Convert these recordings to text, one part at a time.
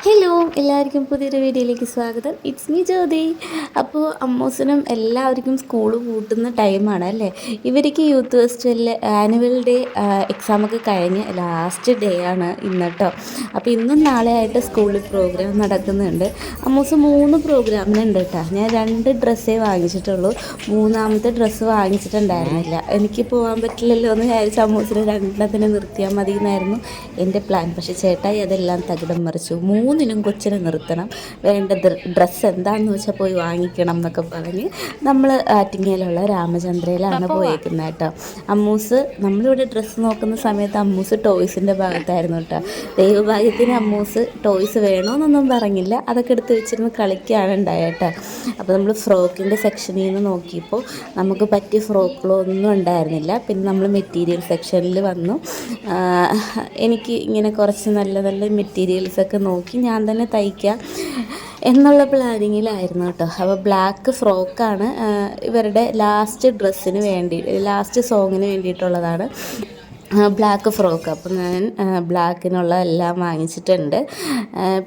Hello, എല്ലാവർക്കും പുതിയൊരു വീഡിയോയിലേക്ക് സ്വാഗതം. It's me Jyothi. അപ്പോൾ അമ്മൂസിനും എല്ലാവർക്കും സ്കൂൾ പൂട്ടുന്ന ടൈമാണ് അല്ലേ. ഇവർക്ക് യൂത്ത് ഫെസ്റ്റിവലിൽ ആനുവൽ ഡേ എക്സാമൊക്കെ കഴിഞ്ഞ് ലാസ്റ്റ് ഡേ ആണ് ഇന്ന് കേട്ടോ. അപ്പോൾ ഇന്നും നാളെ ആയിട്ട് സ്കൂളിൽ പ്രോഗ്രാം നടക്കുന്നുണ്ട്. അമ്മൂസ് 3 പ്രോഗ്രാമിനുണ്ട് കേട്ടോ. ഞാൻ 2 ഡ്രസ്സേ വാങ്ങിച്ചിട്ടുള്ളൂ. മൂന്നാമത്തെ ഡ്രസ്സ് വാങ്ങിച്ചിട്ടുണ്ടായിരുന്നില്ല. എനിക്ക് പോകാൻ പറ്റില്ലല്ലോ എന്ന് വിചാരിച്ച അമ്മൂസിന് 2 നിർത്തിയാൽ മതി എന്നായിരുന്നു എൻ്റെ പ്ലാൻ. പക്ഷേ ചേട്ടായി അതെല്ലാം തകിടം മറിച്ചു. 3നും കൊച്ചിനെ നിർത്തണം, വേണ്ട ഡ്രസ്സ് എന്താണെന്ന് വെച്ചാൽ പോയി വാങ്ങിക്കണം എന്നൊക്കെ പറഞ്ഞ് നമ്മൾ ആറ്റിങ്ങയിലുള്ള രാമചന്ദ്രയിലാണ് പോയേക്കുന്നത് കേട്ടോ. അമ്മൂസ് നമ്മളിവിടെ ഡ്രസ്സ് നോക്കുന്ന സമയത്ത് അമ്മൂസ് ടോയ്സിൻ്റെ ഭാഗത്തായിരുന്നു കേട്ടോ. ദൈവഭാഗ്യത്തിന് അമ്മൂസ് ടോയ്സ് വേണമെന്നൊന്നും പറഞ്ഞില്ല, അതൊക്കെ എടുത്ത് വെച്ചിരുന്ന് കളിക്കുകയാണ് ഉണ്ടായേട്ടോ. അപ്പോൾ നമ്മൾ ഫ്രോക്കിൻ്റെ സെക്ഷനിൽ നിന്ന് നോക്കിയപ്പോൾ നമുക്ക് പറ്റിയ ഫ്രോക്കുകളൊന്നും ഉണ്ടായിരുന്നില്ല. പിന്നെ നമ്മൾ മെറ്റീരിയൽ സെക്ഷനിൽ വന്നു. എനിക്ക് ഇങ്ങനെ കുറച്ച് നല്ല നല്ല മെറ്റീരിയൽസൊക്കെ നോക്കി ഞാൻ തന്നെ തയ്ക്കാം എന്നുള്ള പ്ലാനിങ്ങിലായിരുന്നു കേട്ടോ. അപ്പോൾ ബ്ലാക്ക് ഫ്രോക്കാണ് ഇവരുടെ ലാസ്റ്റ് ഡ്രസ്സിന് വേണ്ടി, ലാസ്റ്റ് സോങ്ങിന് വേണ്ടിയിട്ടുള്ളതാണ് ബ്ലാക്ക് ഫ്രോക്ക്. അപ്പം ഞാൻ ബ്ലാക്കിനുള്ള എല്ലാം വാങ്ങിച്ചിട്ടുണ്ട്.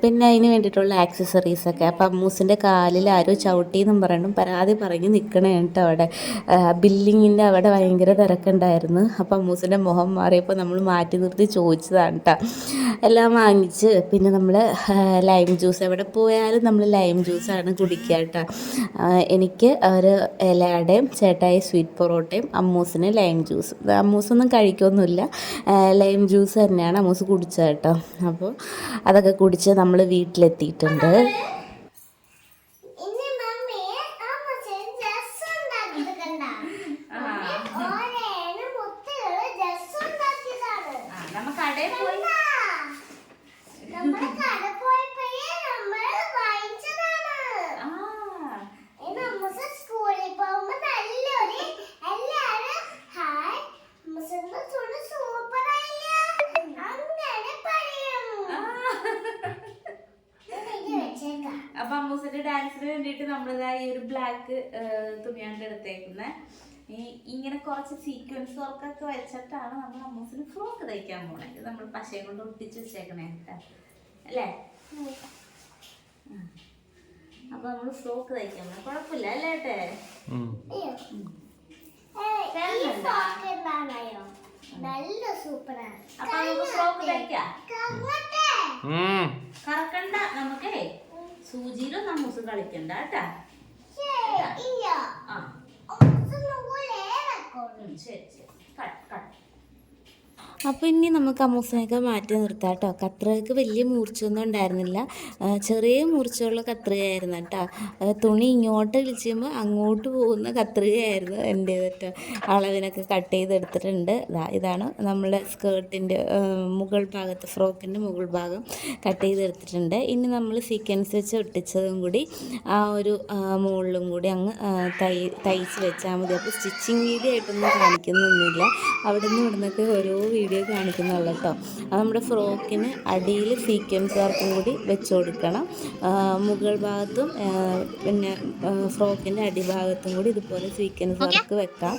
പിന്നെ അതിന് വേണ്ടിയിട്ടുള്ള ആക്സസറീസൊക്കെ. അപ്പം അമ്മൂസിൻ്റെ കാലിൽ ആരോ ചവിട്ടിയെന്നും പറഞ്ഞും പരാതി പറഞ്ഞ് നിൽക്കണേ കേട്ടോ. അവിടെ ബില്ലിങ്ങിൻ്റെ അവിടെ ഭയങ്കര തിരക്കുണ്ടായിരുന്നു. അപ്പം അമ്മൂസിൻ്റെ മുഖം മാറിയപ്പോൾ നമ്മൾ മാറ്റി നിർത്തി ചോദിച്ചതാണ് കേട്ടോ. എല്ലാം വാങ്ങിച്ച് പിന്നെ നമ്മൾ ലൈം ജ്യൂസ്, എവിടെ പോയാലും നമ്മൾ ലൈം ജ്യൂസാണ് കുടിക്കുക കേട്ടോ. എനിക്ക് ഒരു ഇലയുടെയും ചേട്ടായി സ്വീറ്റ് പൊറോട്ടയും, അമ്മൂസിന് ലൈം ജ്യൂസ്. അമ്മൂസൊന്നും കഴിക്കുമൊന്നുമില്ല, ലൈം ജ്യൂസ് തന്നെയാണ് അമ്മൂസ് കുടിച്ചത് കേട്ടോ. അപ്പോൾ അതൊക്കെ കുടിച്ച് നമ്മൾ വീട്ടിലെത്തിയിട്ടുണ്ട്. അപ്പൊ അമ്മൂസിന്റെ ഡാൻസിന് വേണ്ടിയിട്ട് നമ്മളിതാ ഈ ഒരു ബ്ലാക്ക് തുണിയാണ് എടുത്തേക്കുന്നത്. ഇങ്ങനെ കുറച്ച് സീക്വൻസ് വർക്കൊക്കെ വെച്ചിട്ടാണ് നമ്മൾ അമ്മൂസിന് ഫ്രോക്ക് തയ്ക്കാൻ പോണേ. ഇത് നമ്മൾ പശയും കൊണ്ട് ഒട്ടിച്ച് വെച്ചേക്കണേ അല്ലേ. അപ്പൊ നമ്മള് ഫ്രോക്ക് തയ്ക്കാൻ പോണേ. കുഴപ്പമില്ല അല്ലേ ഏട്ടേ? അപ്പൊ നമുക്ക് ഫ്രോക്ക് തയ്ക്കാം. കറക്കണ്ട, നമുക്കേ സൂചിയിലും നമ്മൂസ് കളിക്കണ്ട കേട്ടാ. ശരി ശരി, കട്ട് കട്ട്. അപ്പോൾ ഇനി നമുക്ക് അമ്മൂസിനെയൊക്കെ മാറ്റി നിർത്താം കേട്ടോ. കത്രികയ്ക്ക് വലിയ മൂർച്ചയൊന്നും ഉണ്ടായിരുന്നില്ല, ചെറിയ മൂർച്ചയുള്ള കത്രികയായിരുന്നു കേട്ടോ. തുണി ഇങ്ങോട്ട് ഇളിച്ചുമ്പോൾ അങ്ങോട്ട് പോകുന്ന കത്രികയായിരുന്നു എൻ്റേത് കേട്ടോ. അളവിനൊക്കെ കട്ട് ചെയ്തെടുത്തിട്ടുണ്ട്. ഇതാണ് നമ്മുടെ സ്കേർട്ടിൻ്റെ മുകൾ ഭാഗത്ത്, ഫ്രോക്കിൻ്റെ മുകൾ ഭാഗം കട്ട് ചെയ്തെടുത്തിട്ടുണ്ട്. ഇനി നമ്മൾ സീക്വൻസ് വെച്ച് ഒട്ടിച്ചതും കൂടി ആ ഒരു മുകളിലും കൂടി അങ്ങ് തയ്ച്ച് വെച്ചാൽ മതി. അപ്പോൾ സ്റ്റിച്ചിങ് വീഡിയോ ആയിട്ടൊന്നും കാണിക്കുന്നൊന്നുമില്ല, അവിടെ നിന്ന് ഇവിടുന്നൊക്കെ ഓരോ വീഡിയോ കാണിക്കുന്നുള്ളൂ കേട്ടോ. അത് നമ്മുടെ ഫ്രോക്കിന് അടിയിൽ സീക്വൻസ് വർക്കും കൂടി വെച്ച് കൊടുക്കണം. മുകൾ ഭാഗത്തും പിന്നെ ഫ്രോക്കിൻ്റെ അടിഭാഗത്തും കൂടി ഇതുപോലെ സീക്വൻസ് വർക്ക് വെക്കാം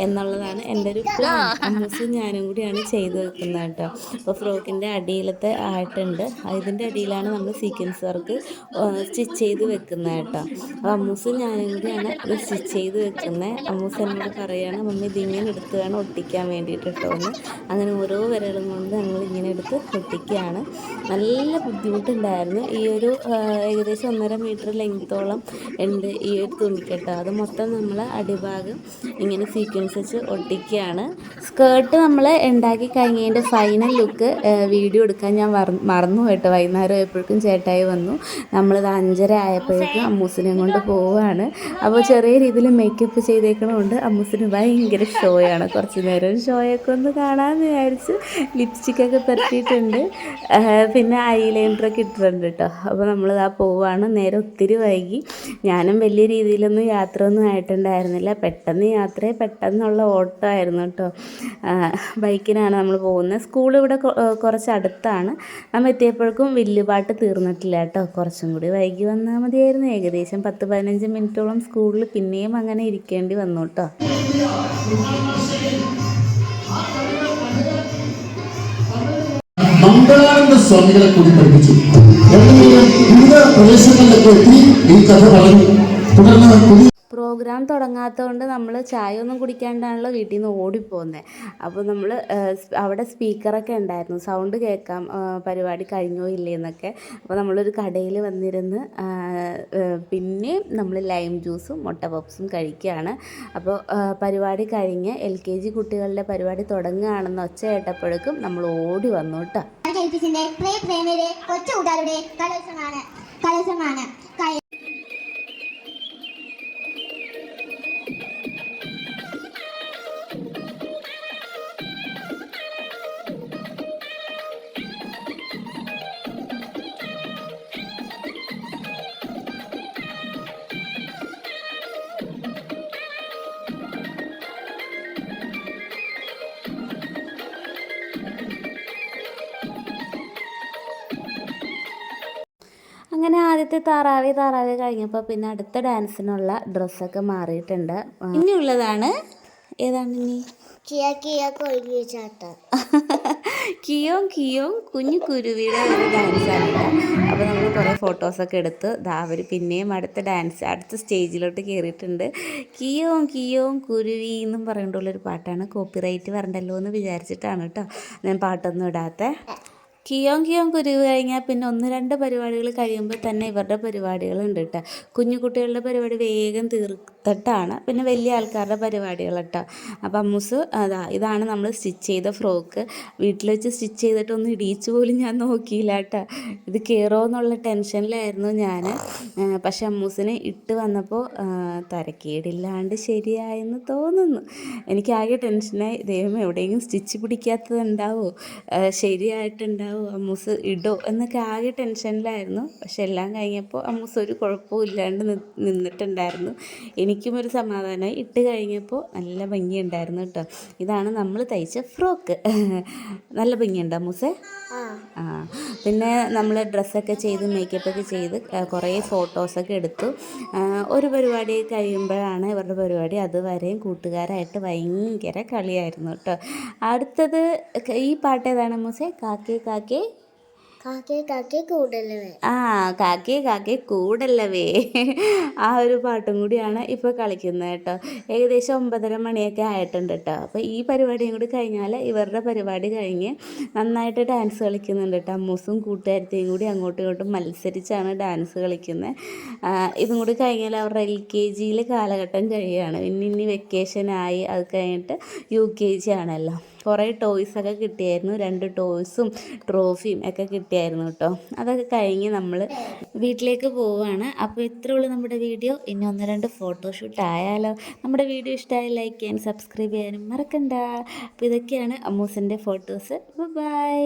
എന്നുള്ളതാണ് എൻ്റെ ഒരു പ്ലാൻ. അമ്മൂസും ഞാനും കൂടിയാണ് ചെയ്ത് വെക്കുന്നത് കേട്ടോ. അപ്പോൾ ഫ്രോക്കിൻ്റെ അടിയിലത്തെ ആയിട്ടുണ്ട്, ഇതിൻ്റെ അടിയിലാണ് നമ്മൾ സീക്വൻസ് വർക്ക് സ്റ്റിച്ച് ചെയ്ത് വെക്കുന്നത് കേട്ടോ. അപ്പോൾ അമ്മൂസും ഞാനും കൂടിയാണ് ഇത് സ്റ്റിച്ച് ചെയ്ത് വെക്കുന്നത്. അമ്മൂസ് എന്നോട് പറയുകയാണ്, മമ്മി ഇതിങ്ങനെ എടുത്ത് വേണം ഒട്ടിക്കാൻ വേണ്ടിയിട്ട് കേട്ടോ എന്ന്. അങ്ങനെ ഓരോ വിരലും കൊണ്ട് ഞങ്ങളിങ്ങനെ എടുത്ത് ഒട്ടിക്കുകയാണ്. നല്ല ബുദ്ധിമുട്ടുണ്ടായിരുന്നു. ഈ ഒരു ഏകദേശം 1.5 മീറ്റർ ലെങ്ത്തോളം ഉണ്ട് ഈ ഒരു തുണിക്കെട്ടോ. അത് മൊത്തം നമ്മൾ അടിഭാഗം ഇങ്ങനെ സീക്വൻസ് വെച്ച് ഒട്ടിക്കുകയാണ്. സ്കേർട്ട് നമ്മൾ ഉണ്ടാക്കി കഴിഞ്ഞതിൻ്റെ ഫൈനൽ ലുക്ക് വീഡിയോ എടുക്കാൻ ഞാൻ മറന്നു കേട്ടോ. വൈകുന്നേരം ആയപ്പോഴേക്കും ചേട്ടായി വന്നു. നമ്മളിത് 5:30 ആയപ്പോഴേക്കും അമ്മൂസിനെ കൊണ്ട് പോവുകയാണ്. അപ്പോൾ ചെറിയ രീതിയിൽ മേക്കപ്പ് ചെയ്തേക്കണതുകൊണ്ട് അമ്മൂസിന് ഭയങ്കര ഷോയാണ്. കുറച്ച് നേരം ഷോയൊക്കെ ഒന്ന് കാണാമെന്ന് വിചാരിച്ച് ലിപ്സ്റ്റിക്കൊക്കെ പരത്തിയിട്ടുണ്ട്, പിന്നെ ഐലൈനറൊക്കെ ഇട്ടിട്ടുണ്ട് കേട്ടോ. അപ്പോൾ നമ്മളിതാ പോവുകയാണ്. നേരെ ഒത്തിരി വൈകി. ഞാനും വലിയ രീതിയിലൊന്നും യാത്ര ഒന്നും ആയിട്ടുണ്ടായിരുന്നില്ല. പെട്ടെന്നുള്ള ഓട്ടോ ആയിരുന്നു കേട്ടോ. ബൈക്കിനാണ് നമ്മൾ പോകുന്നത്. സ്കൂൾ ഇവിടെ കുറച്ച് അടുത്താണ്. നമ്മൾ എത്തിയപ്പോഴേക്കും വില്ലുപാട്ട് തീർന്നിട്ടില്ല കേട്ടോ. കുറച്ചും കൂടി വൈകി വന്നാൽ മതിയായിരുന്നു. ഏകദേശം 10-15 മിനിറ്റോളം സ്കൂളിൽ പിന്നെയും അങ്ങനെ ഇരിക്കേണ്ടി വന്നു കേട്ടോ. മംഗളാനന്ദ സ്വാമികളെ കൂടി പഠിപ്പിച്ചു. എത്തി ഈ കഥ പറഞ്ഞു. തുടർന്ന് പുതിയ പ്രോഗ്രാം തുടങ്ങാത്തതുകൊണ്ട് നമ്മൾ ചായ ഒന്നും കുടിക്കാണ്ടാണല്ലോ വീട്ടിൽ നിന്ന് ഓടിപ്പോകുന്നത്. അപ്പോൾ നമ്മൾ അവിടെ സ്പീക്കറൊക്കെ ഉണ്ടായിരുന്നു, സൗണ്ട് കേൾക്കാം പരിപാടി കഴിഞ്ഞോ ഇല്ലേ എന്നൊക്കെ. അപ്പോൾ നമ്മളൊരു കടയിൽ വന്നിരുന്ന് പിന്നെ നമ്മൾ ലൈം ജ്യൂസും മുട്ട പപ്സും കഴിക്കുകയാണ്. അപ്പോൾ പരിപാടി കഴിഞ്ഞ് LKG കുട്ടികളുടെ പരിപാടി തുടങ്ങുകയാണെന്ന് ഒച്ച കേട്ടപ്പോഴേക്കും നമ്മൾ ഓടി വന്നു കേട്ടോ. കൊച്ചു കൂട്ടുകാരുടെ കലോത്സവമാണ്. അങ്ങനെ ആദ്യത്തെ താറാവി കഴിഞ്ഞപ്പോൾ പിന്നെ അടുത്ത ഡാൻസിനുള്ള ഡ്രസ്സൊക്കെ മാറിയിട്ടുണ്ട്. ഇനിയുള്ളതാണ് ഏതാണ് ഇനി? കിയോം കുഞ്ഞു കുരുവിയുടെ ഒരു ഡാൻസാണ് കേട്ടോ. അപ്പോൾ നമ്മൾ കുറേ ഫോട്ടോസൊക്കെ എടുത്ത് അവർ പിന്നെയും അടുത്ത സ്റ്റേജിലോട്ട് കയറിയിട്ടുണ്ട്. കിയോം കുരുവി എന്നും പറഞ്ഞിട്ടുള്ളൊരു പാട്ടാണ്. കോപ്പിറൈറ്റ് വരണ്ടല്ലോ എന്ന് വിചാരിച്ചിട്ടാണ് കേട്ടോ ഞാൻ പാട്ടൊന്നും ഇടാത്ത. കിയോം കുരുവി കഴിഞ്ഞാൽ പിന്നെ 1-2 പരിപാടികൾ കഴിയുമ്പോൾ തന്നെ ഇവരുടെ പരിപാടികളുണ്ട് കേട്ടോ. കുഞ്ഞു കുട്ടികളുടെ പരിപാടി വേഗം തീർത്തിട്ടാണ് പിന്നെ വലിയ ആൾക്കാരുടെ പരിപാടികൾ കേട്ടോ. അപ്പം അമ്മൂസ് ഇതാണ് നമ്മൾ സ്റ്റിച്ച് ചെയ്ത ഫ്രോക്ക്. വീട്ടിൽ വെച്ച് സ്റ്റിച്ച് ചെയ്തിട്ടൊന്നും ഇടിയിച്ച് പോലും ഞാൻ നോക്കിയില്ല കേട്ടോ. ഇത് കയറോ എന്നുള്ള ടെൻഷനിലായിരുന്നു ഞാൻ. പക്ഷെ അമ്മൂസിനെ ഇട്ട് വന്നപ്പോൾ തരക്കേടില്ലാണ്ട് ശരിയായെന്ന് തോന്നുന്നു. എനിക്കാകെ ടെൻഷനായി, ദൈവം എവിടെയെങ്കിലും സ്റ്റിച്ച് പിടിക്കാത്തതുണ്ടാവോ, ശരിയായിട്ടുണ്ടാവും, അമ്മൂസ് ഇടോ എന്നൊക്കെ ആകെ ടെൻഷനിലായിരുന്നു. പക്ഷെ എല്ലാം കഴിഞ്ഞപ്പോൾ അമ്മൂസ് ഒരു കുഴപ്പവും ഇല്ലാണ്ട് നിന്നിട്ടുണ്ടായിരുന്നു. എനിക്കും ഒരു സമാധാനമായി. ഇട്ട് കഴിഞ്ഞപ്പോൾ നല്ല ഭംഗിയുണ്ടായിരുന്നു കേട്ടോ. ഇതാണ് നമ്മൾ തയ്ച്ച ഫ്രോക്ക്. നല്ല ഭംഗിയുണ്ടോ അമ്മൂസേ? ആ പിന്നെ നമ്മൾ ഡ്രസ്സൊക്കെ ചെയ്ത് മേക്കപ്പൊക്കെ ചെയ്ത് കുറേ ഫോട്ടോസൊക്കെ എടുത്തു. ഒരു പരിപാടി കഴിയുമ്പോഴാണ് ഇവരുടെ പരിപാടി. അതുവരെയും കൂട്ടുകാരായിട്ട് ഭയങ്കര കളിയായിരുന്നു കേട്ടോ. അടുത്തത് ഈ പാട്ട് ഏതാണ് അമ്മൂസേ? കാക്കേ കൂടല്ലവേ. കാക്കേ കൂടല്ലവേ, ആ ഒരു പാട്ടും കൂടിയാണ് ഇപ്പോൾ കളിക്കുന്നത് കേട്ടോ. ഏകദേശം 9:30 മണിയൊക്കെ ആയിട്ടുണ്ട് കേട്ടോ. അപ്പോൾ ഈ പരിപാടിയും കൂടി കഴിഞ്ഞാൽ ഇവരുടെ പരിപാടി കഴിഞ്ഞ് നന്നായിട്ട് ഡാൻസ് കളിക്കുന്നുണ്ട് കേട്ടോ. അമ്മൂസും കൂട്ടുകാരത്തെയും കൂടി അങ്ങോട്ടും ഇങ്ങോട്ടും മത്സരിച്ചാണ് ഡാൻസ് കളിക്കുന്നത്. ഇതും കൂടി കഴിഞ്ഞാൽ അവരുടെ LKG കാലഘട്ടം കഴിയുകയാണ്. ഇനി വെക്കേഷനായി. അത് കഴിഞ്ഞിട്ട് UKG ആണല്ലോ. കുറേ ടോയ്സൊക്കെ കിട്ടിയായിരുന്നു. 2 ടോയ്സും ട്രോഫിയും ഒക്കെ കിട്ടിയായിരുന്നു കേട്ടോ. അതൊക്കെ കഴിഞ്ഞ് നമ്മൾ വീട്ടിലേക്ക് പോവുകയാണ്. അപ്പോൾ ഇത്രേ ഉള്ളൂ നമ്മുടെ വീഡിയോ. ഇനി 1-2 ഫോട്ടോഷൂട്ട് ആയാലോ. നമ്മുടെ വീഡിയോ ഇഷ്ടമായി ലൈക്ക് ചെയ്യാനും സബ്സ്ക്രൈബ് ചെയ്യാനും മറക്കണ്ട. അപ്പോൾ ഇതൊക്കെയാണ് അമ്മൂസിൻ്റെ ഫോട്ടോസ്. ബൈ.